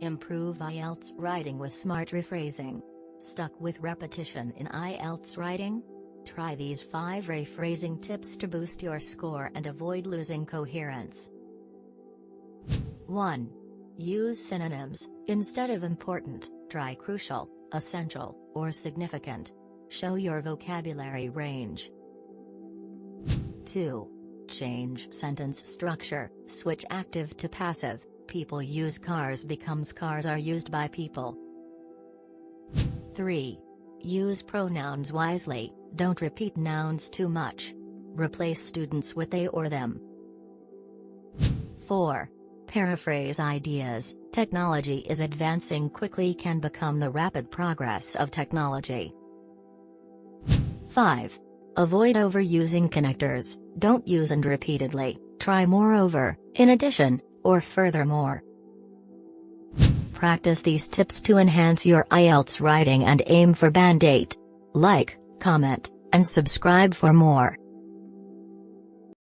Improve IELTS writing with smart rephrasing. Stuck with repetition in IELTS writing? Try these 5 rephrasing tips to boost your score and avoid losing coherence. 1. Use synonyms. Instead of important, try crucial, essential, or significant. Show your vocabulary range. 2. Change sentence structure. Switch active to passive. People use cars becomes cars are used by people. 3. Use pronouns wisely. Don't repeat nouns too much. Replace students with they or them. 4. Paraphrase ideas. Technology is advancing quickly can become the rapid progress of technology. 5. Avoid overusing connectors. Don't use and repeatedly. Try moreover, in addition, or furthermore. Practice these tips to enhance your IELTS writing and aim for Band 8. Like, comment, and subscribe for more.